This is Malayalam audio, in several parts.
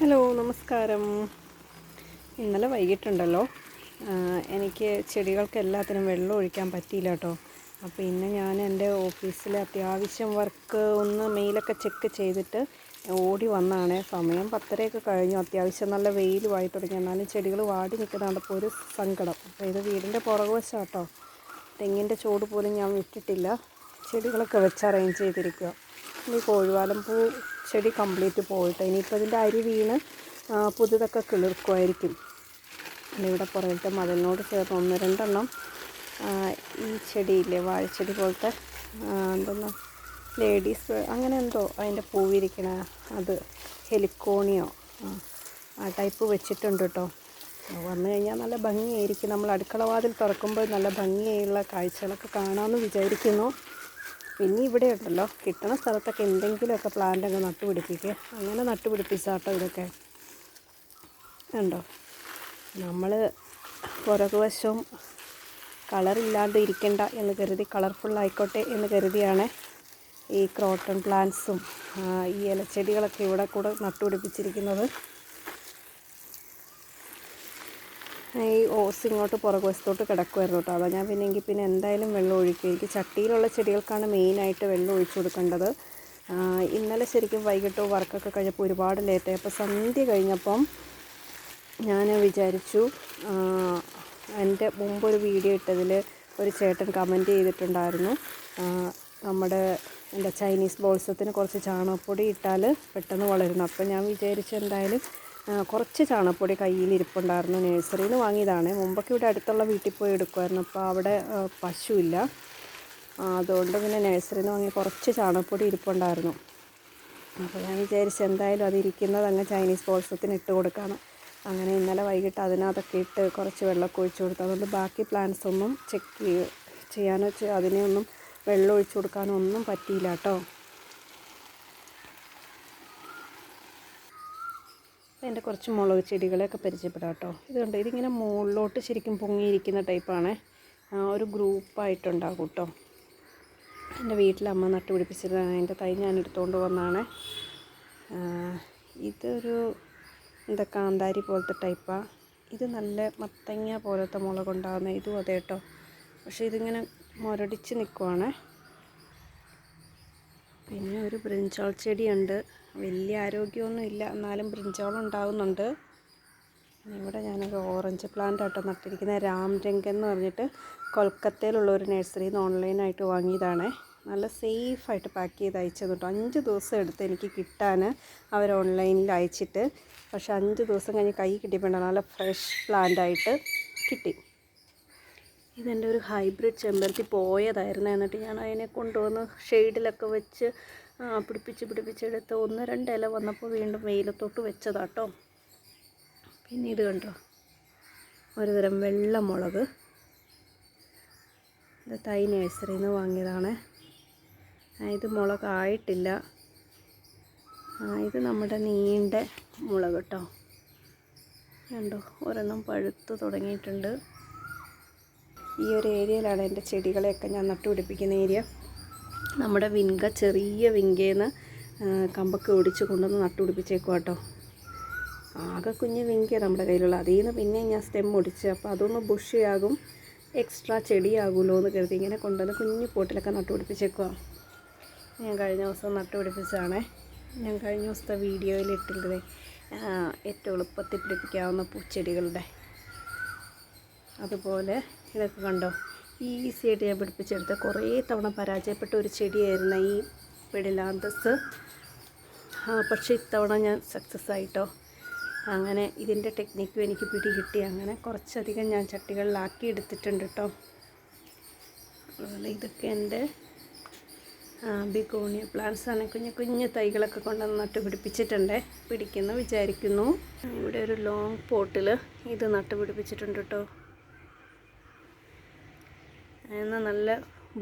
ഹലോ, നമസ്കാരം. ഇന്നലെ വൈകിട്ടുണ്ടല്ലോ, എനിക്ക് ചെടികൾക്ക് എല്ലാത്തിനും വെള്ളം ഒഴിക്കാൻ പറ്റിയില്ല കേട്ടോ. അപ്പോൾ ഇന്ന് ഞാൻ എൻ്റെ ഓഫീസിൽ അത്യാവശ്യം വർക്ക് ഒന്ന് മെയിലൊക്കെ ചെക്ക് ചെയ്തിട്ട് ഓടി വന്നതാണ്. സമയം 10:30 കഴിഞ്ഞു. അത്യാവശ്യം നല്ല വെയിലുമായി തുടങ്ങി. എന്നാലും ചെടികൾ വാടി നിൽക്കുന്ന കണ്ടപ്പോൾ ഒരു സങ്കടം. അപ്പോൾ ഇത് വീടിൻ്റെ പുറകുവശം കേട്ടോ. തെങ്ങിൻ്റെ ചോട് പോലും ഞാൻ വിട്ടിട്ടില്ല. ചെടികളൊക്കെ വെച്ച് അറേഞ്ച് ചെയ്തിരിക്കുക. ഇനി കോഴിവാലം പൂ ചെടി കംപ്ലീറ്റ് പോയിട്ട് ഇനിയിപ്പോൾ ഇതിൻ്റെ അരി വീണ് പുതുതൊക്കെ കിളിർക്കുമായിരിക്കും. ഇവിടെ പുറകിലത്തെ മതിലിനോട് ചേർന്ന് 1-2 ഈ ചെടിയില്ലേ, വാഴച്ചെടി പോലത്തെ എന്തെന്നോ ലേഡീസ് അങ്ങനെ എന്തോ അതിൻ്റെ പൂവിരിക്കണ അത് ഹെലിക്കോണിയോ ആ ടൈപ്പ് വെച്ചിട്ടുണ്ട് കേട്ടോ. വന്നു കഴിഞ്ഞാൽ നല്ല ഭംഗിയായിരിക്കും. നമ്മൾ അടുക്കള വാതിൽ തുറക്കുമ്പോൾ നല്ല ഭംഗിയായുള്ള കാഴ്ചകളൊക്കെ കാണാമെന്ന് വിചാരിക്കുന്നു. പിന്നെ ഇവിടെ ഉണ്ടല്ലോ, കിട്ടുന്ന സ്ഥലത്തൊക്കെ എന്തെങ്കിലുമൊക്കെ പ്ലാന്റ് അങ്ങ് നട്ടുപിടിപ്പിക്കുക. അങ്ങനെ നട്ടുപിടിപ്പിച്ചാട്ടോ ഇതൊക്കെ ഉണ്ടോ. നമ്മൾ പുറകുവശവും കളറില്ലാണ്ട് ഇരിക്കണ്ട എന്ന് കരുതി, കളർഫുള്ളായിക്കോട്ടെ എന്ന് കരുതിയാണ് ഈ ക്രോട്ടൺ പ്ലാന്റ്സും ഈ ഇലച്ചെടികളൊക്കെ ഇവിടെ കൂടെ നട്ടുപിടിപ്പിച്ചിരിക്കുന്നത്. ഈ ഓസ് ഇങ്ങോട്ട് പുറകുവശത്തോട്ട് കിടക്കുമായിരുന്നു കേട്ടോ. അതാണ് ഞാൻ പിന്നെ എന്തായാലും വെള്ളം ഒഴിക്കും. എനിക്ക് ചട്ടിയിലുള്ള ചെടികൾക്കാണ് മെയിനായിട്ട് വെള്ളം ഒഴിച്ചു കൊടുക്കേണ്ടത്. ഇന്നലെ ശരിക്കും വൈകിട്ട് വർക്കൊക്കെ കഴിഞ്ഞപ്പോൾ ഒരുപാട് ലേറ്റായി. അപ്പോൾ സന്ധ്യ കഴിഞ്ഞപ്പം ഞാൻ വിചാരിച്ചു, എൻ്റെ മുമ്പൊരു വീഡിയോ ഇട്ടതിൽ ഒരു ചേട്ടൻ കമൻറ്റ് ചെയ്തിട്ടുണ്ടായിരുന്നു, എൻ്റെ ചൈനീസ് ബോൾസത്തിന് കുറച്ച് ചാണകപ്പൊടി ഇട്ടാൽ പെട്ടെന്ന് വളരുന്നു. അപ്പോൾ ഞാൻ വിചാരിച്ചു എന്തായാലും കുറച്ച് ചാണകപ്പൊടി കയ്യിലിരിപ്പുണ്ടായിരുന്നു. നഴ്സറിയിൽ നിന്ന് വാങ്ങിയതാണ്. മുമ്പൊക്കെ ഇവിടെ അടുത്തുള്ള വീട്ടിൽ പോയി എടുക്കുമായിരുന്നു. അപ്പോൾ അവിടെ പശുവില്ല. അതുകൊണ്ട് പിന്നെ നഴ്സറിയിൽ നിന്ന് വാങ്ങി കുറച്ച് ചാണകപ്പൊടി ഇരിപ്പുണ്ടായിരുന്നു. അപ്പോൾ ഞാൻ വിചാരിച്ചു എന്തായാലും അതിരിക്കുന്നത് അങ്ങ് ചൈനീസ് ബോൾസത്തിന് ഇട്ട് കൊടുക്കാമെന്ന്. അങ്ങനെ ഇന്നലെ വൈകിട്ട് അതിനകത്തൊക്കെ ഇട്ട് കുറച്ച് വെള്ളമൊക്കെ ഒഴിച്ചു കൊടുത്തു. അതുകൊണ്ട് ബാക്കി പ്ലാന്റ്സ് ഒന്നും ചെക്ക് ചെയ്യാനോ അതിനെ ഒന്നും വെള്ളം ഒഴിച്ചു കൊടുക്കാനോ ഒന്നും പറ്റിയില്ല കേട്ടോ. എൻ്റെ കുറച്ച് മുളക് ചെടികളെയൊക്കെ പരിചയപ്പെടാം കേട്ടോ. ഇതുണ്ട്, ഇതിങ്ങനെ മുകളിലോട്ട് ശരിക്കും പൊങ്ങിയിരിക്കുന്ന ടൈപ്പാണ്. ഒരു ഗ്രൂപ്പായിട്ടുണ്ടാകും കേട്ടോ. എൻ്റെ വീട്ടിലമ്മ നട്ടുപിടിപ്പിച്ചതാണ്. അതിൻ്റെ തൈ ഞാൻ എടുത്തുകൊണ്ട് വന്നതാണ്. ഇതൊരു എന്താ കാന്താരി പോലത്തെ ടൈപ്പാണ്. ഇത് നല്ല മത്തങ്ങ പോലത്തെ മുളകുണ്ടാകുന്ന ഇതും അതെ കേട്ടോ. പക്ഷേ ഇതിങ്ങനെ മുരടിച്ച് നിൽക്കുവാണ്. പിന്നെ ഒരു ബ്രിഞ്ചാൾ ചെടിയുണ്ട്. വലിയ ആരോഗ്യമൊന്നും ഇല്ല, എന്നാലും ബ്രിഞ്ചാൾ ഉണ്ടാകുന്നുണ്ട്. ഇവിടെ ഞാനൊരു ഓറഞ്ച് പ്ലാന്റ് ആട്ടോ നട്ടിരിക്കുന്നത്. രാംരംഗൻ എന്ന് പറഞ്ഞിട്ട് കൊൽക്കത്തയിലുള്ള ഒരു നഴ്സറിയിൽ നിന്ന് ഓൺലൈനായിട്ട് വാങ്ങിയതാണ്. നല്ല സേഫായിട്ട് പാക്ക് ചെയ്ത് അയച്ചത് കേട്ടോ. 5 ദിവസം എടുത്ത് എനിക്ക് കിട്ടാൻ അവർ ഓൺലൈനിൽ അയച്ചിട്ട്. പക്ഷേ 5 ദിവസം കഴിഞ്ഞ് കൈ കിട്ടിയപ്പോൾ നല്ല ഫ്രഷ് പ്ലാന്റായിട്ട് കിട്ടി. ഇതെൻ്റെ ഒരു ഹൈബ്രിഡ് ചെമ്പരത്തി പോയതായിരുന്നു. എന്നിട്ട് ഞാൻ അതിനെ കൊണ്ടുവന്ന് ഷെയ്ഡിലൊക്കെ വെച്ച് പിടിപ്പിച്ചെടുത്ത് 1-2 ഇല വന്നപ്പോൾ വീണ്ടും വെയിലത്തോട്ട് വെച്ചതാട്ടോ. പിന്നെ ഇത് കണ്ടോ, ഒരുതരം വെള്ളമുളക്. ഇത് തൈ നഴ്സറിയിൽ നിന്ന് വാങ്ങിയതാണ്. ഇത് മുളകായിട്ടില്ല. ഇത് നമ്മുടെ നീണ്ട മുളക് കേട്ടോ. കണ്ടോ, ഒരെണ്ണം പഴുത്ത് തുടങ്ങിയിട്ടുണ്ട്. ഈ ഒരു ഏരിയയിലാണ് എൻ്റെ ചെടികളെയൊക്കെ ഞാൻ നട്ടുപിടിപ്പിക്കുന്ന ഏരിയ. നമ്മുടെ ചെറിയ വിങ്കേന്ന് കമ്പൊക്കെ ഒടിച്ച് കൊണ്ടുവന്ന് നട്ടുപിടിപ്പിച്ചേക്കും കേട്ടോ. ആകെ കുഞ്ഞ് വിങ്ക നമ്മുടെ കയ്യിലുള്ള. അതിൽ നിന്ന് പിന്നെ ഞാൻ സ്റ്റെം ഒടിച്ച്, അപ്പോൾ അതൊന്ന് ബുഷിയാകും, എക്സ്ട്രാ ചെടിയാകുമല്ലോ എന്ന് കരുതി ഇങ്ങനെ കൊണ്ടുവന്ന് കുഞ്ഞു പോട്ടിലൊക്കെ നട്ടുപിടിപ്പിച്ചേക്കുക. ഞാൻ കഴിഞ്ഞ ദിവസം നട്ടുപിടിപ്പിച്ചതാണേ. ഞാൻ കഴിഞ്ഞ ദിവസത്തെ വീഡിയോയിൽ ഇട്ടില്ലേ, ഏറ്റവും എളുപ്പത്തിൽ പിടിപ്പിക്കാവുന്ന പൂച്ചെടികളുടെ. അതുപോലെ ഇതൊക്കെ കണ്ടോ, ഈസിയായിട്ട് ഞാൻ പിടിപ്പിച്ചെടുത്ത കുറേ തവണ പരാജയപ്പെട്ട ഒരു ചെടിയായിരുന്നു ഈ പെഡിലാന്തസ്. പക്ഷേ ഇത്തവണ ഞാൻ സക്സസ് ആയിട്ടോ. അങ്ങനെ ഇതിൻ്റെ ടെക്നിക്കും എനിക്ക് പിടികിട്ടി. അങ്ങനെ കുറച്ചധികം ഞാൻ ചട്ടികളിലാക്കി എടുത്തിട്ടുണ്ട് കേട്ടോ. അതുപോലെ ഇതൊക്കെ എൻ്റെ ബിഗോണിയ പ്ലാന്റ്സ് ആണ്. കുഞ്ഞു തൈകളൊക്കെ കൊണ്ടുവന്ന് നട്ടുപിടിപ്പിച്ചിട്ടുണ്ട്. പിടിക്കുന്നു വിചാരിക്കുന്നു. ഇവിടെ ഒരു ലോങ് പോട്ടിൽ ഇത് നട്ടുപിടിപ്പിച്ചിട്ടുണ്ട് കേട്ടോ. എന്നാൽ നല്ല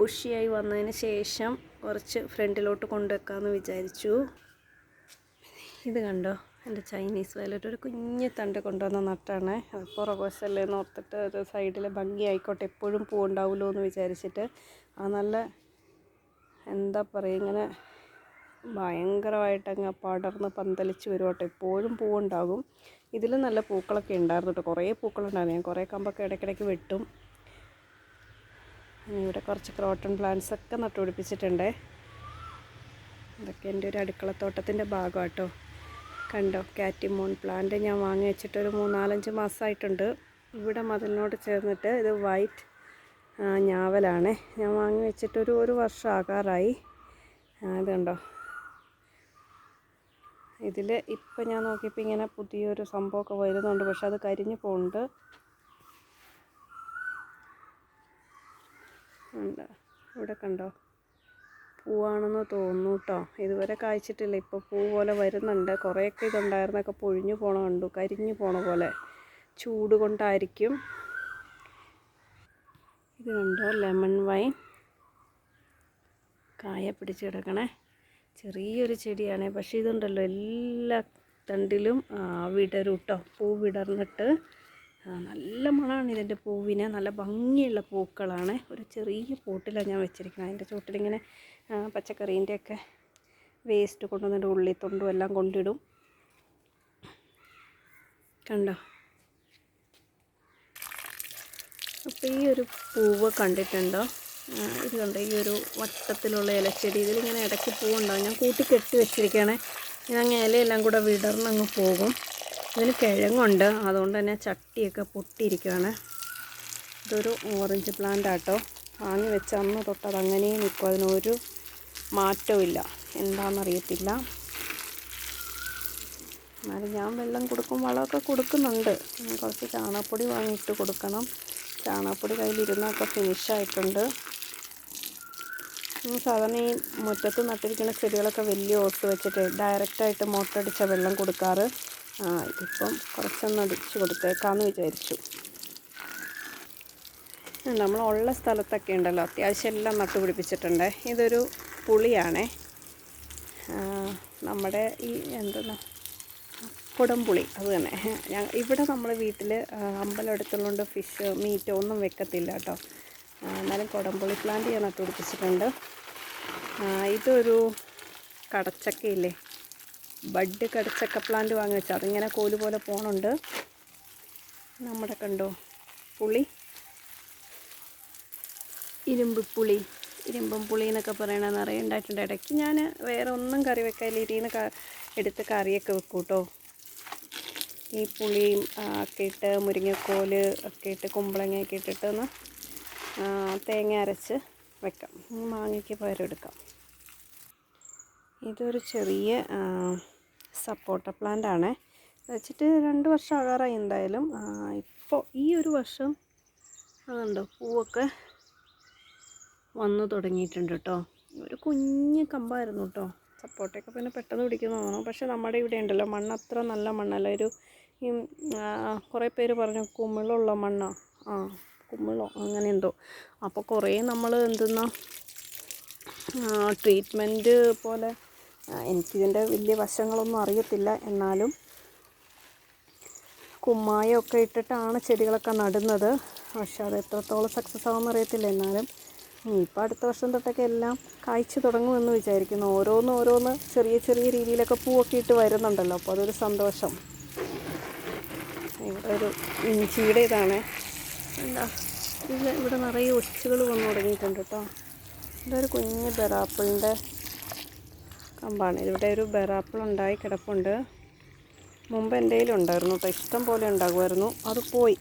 ബുഷിയായി വന്നതിന് ശേഷം കുറച്ച് ഫ്രണ്ടിലോട്ട് കൊണ്ടുവെക്കാമെന്ന് വിചാരിച്ചു. ഇത് കണ്ടോ, എൻ്റെ ചൈനീസ് വയലറ്റ് ഒരു കുഞ്ഞ് തണ്ട് കൊണ്ടുവന്ന നട്ടാണ്. അത് പുറകുവശല്ലേ എന്ന് ഓർത്തിട്ട് ഒരു സൈഡിൽ ഭംഗി ആയിക്കോട്ടെ, എപ്പോഴും പൂവുണ്ടാവുമല്ലോ എന്ന് വിചാരിച്ചിട്ട്. നല്ല എന്താ പറയുക, ഇങ്ങനെ ഭയങ്കരമായിട്ടങ്ങ് പടർന്ന് പന്തലിച്ച് വരും കേട്ടോ. എപ്പോഴും പൂവുണ്ടാകും. ഇതിൽ നല്ല പൂക്കളൊക്കെ ഉണ്ടായിരുന്നു കേട്ടോ. കുറേ പൂക്കളുണ്ടായിരുന്നു. ഞാൻ കുറേ കമ്പൊക്കെ ഇടയ്ക്കിടയ്ക്ക് വെട്ടും. ഇവിടെ കുറച്ച് ക്രോട്ടൺ പ്ലാന്റ്സ് ഒക്കെ നട്ടുപിടിപ്പിച്ചിട്ടുണ്ട്. ഇതൊക്കെ എൻ്റെ ഒരു അടുക്കളത്തോട്ടത്തിൻ്റെ ഭാഗം കേട്ടോ. കണ്ടോ, കാറ്റിമോൺ പ്ലാന്റ് ഞാൻ വാങ്ങി വെച്ചിട്ടൊരു 3-4-5 മാസമായിട്ടുണ്ട്. ഇവിടെ മതിലിനോട് ചേർന്നിട്ട് ഇത് വൈറ്റ് ഞാവലാണ്. ഞാൻ വാങ്ങി വെച്ചിട്ടൊരു 1 വർഷം ആകാറായി. ഇതുണ്ടോ, ഇതിൽ ഇപ്പം ഞാൻ നോക്കിയപ്പോൾ ഇങ്ങനെ പുതിയൊരു സംഭവമൊക്കെ വരുന്നുണ്ട്. പക്ഷെ അത് കരിഞ്ഞു പോകുന്നുണ്ട്. ഉണ്ട്, ഇവിടെ കണ്ടോ, പൂവാണെന്ന് തോന്നുന്നു കേട്ടോ. ഇതുവരെ കായ്ച്ചിട്ടില്ല. ഇപ്പോൾ പൂ പോലെ വരുന്നുണ്ട്. കുറേയൊക്കെ ഇതുണ്ടായിരുന്നൊക്കെ പൊഴിഞ്ഞു പോണ കണ്ടു, കരിഞ്ഞു പോണ പോലെ. ചൂട് കൊണ്ടായിരിക്കും. ഇത് കണ്ടോ, ലെമൺ വൈൻ കായ പിടിച്ച് കിടക്കണേ. ചെറിയൊരു ചെടിയാണ്. പക്ഷേ ഇതുണ്ടല്ലോ, എല്ലാ തണ്ടിലും വിടരും കേട്ടോ. പൂ വിടർന്നിട്ട് നല്ല മണമാണ് ഇതിൻ്റെ പൂവിന്. നല്ല ഭംഗിയുള്ള പൂക്കളാണ്. ഒരു ചെറിയ പോട്ടിലാണ് ഞാൻ വെച്ചിരിക്കുന്നത്. അതിൻ്റെ ചുവട്ടിലിങ്ങനെ പച്ചക്കറീൻ്റെയൊക്കെ വേസ്റ്റ് കൊണ്ടുവന്നിട്ട് ഉള്ളിത്തൊണ്ടും എല്ലാം കൊണ്ടിടും. കണ്ടോ, അപ്പോൾ ഈ ഒരു പൂവ് കണ്ടിട്ടുണ്ടോ? ഇത് കണ്ടോ, ഈ ഒരു വട്ടത്തിലുള്ള ഇലച്ചെടി. ഇതിലിങ്ങനെ ഇടയ്ക്ക് പൂവുണ്ടാകും. ഞാൻ കൂട്ടി കെട്ടി വെച്ചിരിക്കുകയാണ്. ഇതങ്ങ് ഇലയെല്ലാം കൂടെ വിടർന്നങ്ങ് പോകും. ഇതിന് കിഴങ്ങുണ്ട്, അതുകൊണ്ട് തന്നെ ചട്ടിയൊക്കെ പൊട്ടിയിരിക്കുകയാണ്. ഇതൊരു ഓറഞ്ച് പ്ലാന്റ് ആട്ടോ. വാങ്ങി വെച്ച അന്ന് തൊട്ട് അതങ്ങനെ നിൽക്കും. അതിനൊരു മാറ്റവും ഇല്ല. എന്താണെന്നറിയത്തില്ല. എന്നാലും ഞാൻ വെള്ളം കൊടുക്കും, വളമൊക്കെ കൊടുക്കുന്നുണ്ട്. കുറച്ച് ചാണകപ്പൊടി വാങ്ങിയിട്ട് കൊടുക്കണം. ചാണകപ്പൊടി കയ്യിലിരുന്നൊക്കെ ഫിനിഷായിട്ടുണ്ട്. സാധാരണ ഈ മുറ്റത്ത് നട്ടിരിക്കുന്ന ചെടികളൊക്കെ വലിയ ഓട്ട് വെച്ചിട്ട് ഡയറക്റ്റായിട്ട് മോട്ടറടിച്ച വെള്ളം കൊടുക്കാറ്. ഇപ്പം കുറച്ചൊന്ന് അടിച്ച് കൊടുത്തേക്കാമെന്ന് വിചാരിച്ചു. നമ്മളുള്ള സ്ഥലത്തൊക്കെ ഉണ്ടല്ലോ, അത്യാവശ്യം എല്ലാം നട്ടുപിടിപ്പിച്ചിട്ടുണ്ട്. ഇതൊരു പുളിയാണേ. നമ്മുടെ ഈ എന്തെന്നാ കുടംപുളി, അത് തന്നെ. ഇവിടെ നമ്മുടെ വീട്ടിൽ അമ്പലം അടുത്തുള്ളതുകൊണ്ട് ഫിഷ് മീറ്റ് ഒന്നും വെക്കത്തില്ല കേട്ടോ. എന്നാലും കുടംപുളി പ്ലാന്റ് ഞാൻ നട്ടുപിടിപ്പിച്ചിട്ടുണ്ട്. ഇതൊരു കടച്ചക്കയില്ലേ, ബഡ് കടച്ചക്ക പ്ലാന്റ് വാങ്ങി വെച്ചാൽ അതിങ്ങനെ കോല് പോലെ പോണുണ്ട്. നമ്മുടെ കണ്ടോ പുളി, ഇരുമ്പും പുളി എന്നൊക്കെ പറയണ നിറയെ ഉണ്ടായിട്ടുണ്ട്. ഇടയ്ക്ക് ഞാൻ വേറെ ഒന്നും കറി വെക്കാതില്ല, ഇതിന്ന് എടുത്ത് കറിയൊക്കെ വെക്കും കേട്ടോ. ഈ പുളിയും ഒക്കെ ഇട്ട് മുരിങ്ങക്കോല് ഒക്കെ ഇട്ട് കുമ്പളങ്ങയൊക്കെ ഇട്ടിട്ടൊന്ന് തേങ്ങ അരച്ച് വെക്കാം. മാങ്ങയ്ക്ക് പകരം എടുക്കാം. ഇതൊരു ചെറിയ സപ്പോട്ട പ്ലാന്റ് ആണ്. വെച്ചിട്ട് 2 വർഷം ആകാറായി എന്തായാലും. ഇപ്പോൾ ഈ ഒരു വർഷം അതുണ്ടോ പൂവൊക്കെ വന്നു തുടങ്ങിയിട്ടുണ്ട് കേട്ടോ. ഒരു കുഞ്ഞ് കമ്പായിരുന്നു കേട്ടോ. സപ്പോട്ടയൊക്കെ പിന്നെ പെട്ടെന്ന് പിടിക്കുന്നു തോന്നുന്നു. പക്ഷെ നമ്മുടെ ഇവിടെ ഉണ്ടല്ലോ മണ്ണ് അത്ര നല്ല മണ്ണല്ല. ഒരു കുറേ പേര് പറഞ്ഞു കുമിളുള്ള മണ്ണോ, കുമിളോ അങ്ങനെ എന്തോ. അപ്പോൾ കുറേ നമ്മൾ എന്തെന്നാ ട്രീറ്റ്മെൻറ്റ് പോലെ, എനിക്കിതിൻ്റെ വലിയ വശങ്ങളൊന്നും അറിയത്തില്ല. എന്നാലും കുമ്മായമൊക്കെ ഇട്ടിട്ടാണ് ചെടികളൊക്കെ നടുന്നത്. പക്ഷെ അത് എത്രത്തോളം സക്സസ് ആകുമെന്ന് അറിയത്തില്ല. എന്നാലും ഇപ്പോൾ അടുത്ത വർഷം തൊട്ടൊക്കെ എല്ലാം കായ്ച്ചു തുടങ്ങുമെന്ന് വിചാരിക്കുന്നു. ഓരോന്ന് ചെറിയ രീതിയിലൊക്കെ പൂവൊക്കെ ഇട്ട് വരുന്നുണ്ടല്ലോ. അപ്പോൾ അതൊരു സന്തോഷം. ഇവിടെ ഒരു ഇഞ്ചിയുടെ ഇതാണ്. എന്താ ഇവിടെ നിറയെ ഒച്ചുകൾ വന്നു തുടങ്ങിയിട്ടുണ്ട് കേട്ടോ. ഇതൊരു കുഞ്ഞ് ബെറാപ്പിളിൻ്റെ കമ്പാണ്. ഇവിടെ ഒരു ബെറാപ്പിൾ ഉണ്ടായി കിടപ്പുണ്ട്. മുമ്പ് എൻ്റെ കയ്യിലുണ്ടായിരുന്നു കേട്ടോ. ഇഷ്ടം പോലെ ഉണ്ടാകുമായിരുന്നു. അത് പോയി.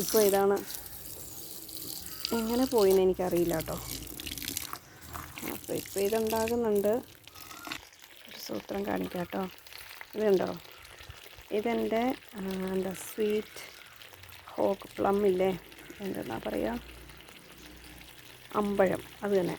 ഇപ്പോൾ ഇതാണ്. എങ്ങനെ പോയിന്ന് എനിക്കറിയില്ല കേട്ടോ. അപ്പോൾ ഇപ്പോൾ ഇതുണ്ടാകുന്നുണ്ട്. ഒരു സൂത്രം കാണിക്കാം കേട്ടോ. ഇതുണ്ടോ, ഇതെൻ്റെ എന്താ സ്വീറ്റ് ഹോക്ക് പ്ലം ഇല്ലേ, എന്താ പറയുക, അമ്പഴം. അത് തന്നെ.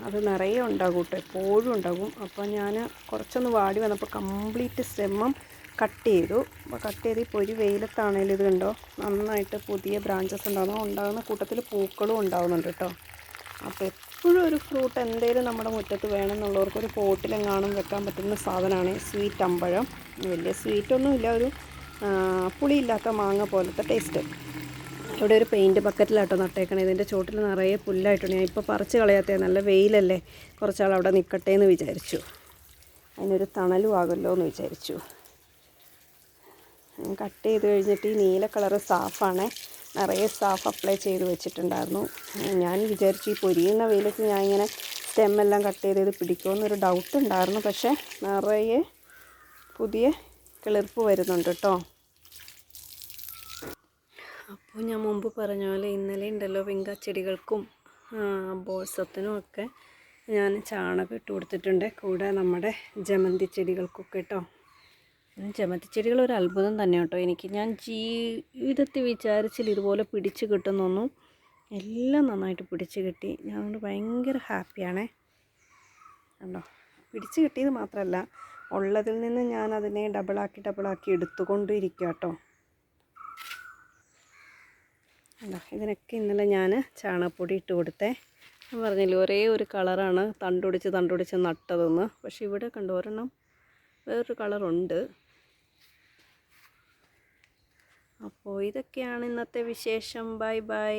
അത് നിറയെ ഉണ്ടാകും കേട്ടോ, എപ്പോഴും ഉണ്ടാകും. അപ്പോൾ ഞാൻ കുറച്ചൊന്ന് വാടി വന്നപ്പോൾ കംപ്ലീറ്റ് സ്റ്റെമ്മം കട്ട് ചെയ്തു. അപ്പോൾ കട്ട് ചെയ്ത് ഇപ്പോൾ ഒരു വെയിലത്താണേലും ഇത് കണ്ടോ നന്നായിട്ട് പുതിയ ബ്രാഞ്ചസ് ഉണ്ടാകുന്ന കൂട്ടത്തിൽ പൂക്കളും ഉണ്ടാകുന്നുണ്ട് കേട്ടോ. അപ്പോൾ എപ്പോഴും ഒരു ഫ്രൂട്ട് എന്തെങ്കിലും നമ്മുടെ മുറ്റത്ത് വേണമെന്നുള്ളവർക്ക് ഒരു പോട്ടിലെങ്ങാനും വെക്കാൻ പറ്റുന്ന സാധനമാണ് സ്വീറ്റ് അമ്പഴം. വലിയ സ്വീറ്റൊന്നുമില്ല, ഒരു പുളിയില്ലാത്ത മാങ്ങ പോലത്തെ ടേസ്റ്റ്. ഇവിടെ ഒരു പെയിൻറ്റ് ബക്കറ്റിലാട്ടോ നട്ടേക്കണം. ഇതിൻ്റെ ചോട്ടിൽ നിറയെ പുല്ലായിട്ടുണ്ട്. ഞാൻ ഇപ്പോൾ പറിച്ച് കളയാത്തേ, നല്ല വെയിലല്ലേ, കുറച്ചാൾ അവിടെ നിൽക്കട്ടെ എന്ന് വിചാരിച്ചു. അതിനൊരു തണലും ആകുമല്ലോ എന്ന് വിചാരിച്ചു. കട്ട് ചെയ്ത് കഴിഞ്ഞിട്ട് ഈ നീല കളറ് സാഫാണ്, നിറയെ സാഫ് അപ്ലൈ ചെയ്ത് വെച്ചിട്ടുണ്ടായിരുന്നു. ഞാൻ വിചാരിച്ചു ഈ പൊരിയുന്ന വെയിലത്ത് ഞാൻ ഇങ്ങനെ സ്റ്റെമ്മെല്ലാം കട്ട് ചെയ്ത് പിടിക്കുമെന്നൊരു ഡൗട്ട് ഉണ്ടായിരുന്നു. പക്ഷേ നിറയെ പുതിയ കിളിർപ്പ് വരുന്നുണ്ട് കേട്ടോ. അപ്പോൾ ഞാൻ മുമ്പ് പറഞ്ഞ പോലെ ഇന്നലെ ഉണ്ടല്ലോ വെങ്കാച്ചെടികൾക്കും ബോൾസത്തിനും ഒക്കെ ഞാൻ ചാണകം ഇട്ട് കൊടുത്തിട്ടുണ്ട്. കൂടെ നമ്മുടെ ജമന്തി ചെടികൾക്കൊക്കെ കേട്ടോ. ജമന്തി ചെടികൾ ഒരു അത്ഭുതം തന്നെ കേട്ടോ. ഞാൻ ജീവിതത്തിൽ വിചാരിച്ചില്ല ഇതുപോലെ പിടിച്ച് കിട്ടുന്നൊന്നും. എല്ലാം നന്നായിട്ട് പിടിച്ച് കിട്ടി. ഞാൻ അതുകൊണ്ട് ഭയങ്കര ഹാപ്പിയാണേ. കണ്ടോ, പിടിച്ച് കിട്ടിയത് മാത്രമല്ല, ഉള്ളതിൽ നിന്ന് ഞാൻ അതിനെ ഡബിളാക്കി എടുത്തുകൊണ്ടിരിക്കുക കേട്ടോ. അല്ല, ഇതിനൊക്കെ ഇന്നലെ ഞാൻ ചാണകപ്പൊടി ഇട്ട് കൊടുത്തേ. ഞാൻ പറഞ്ഞില്ലേ ഒരേ ഒരു കളറാണ് തണ്ടൊടിച്ച് നട്ടതെന്ന്. പക്ഷെ ഇവിടെ കണ്ടു ഒരെണ്ണം വേറൊരു കളറുണ്ട്. അപ്പോൾ ഇതൊക്കെയാണ് ഇന്നത്തെ വിശേഷം. Bye bye.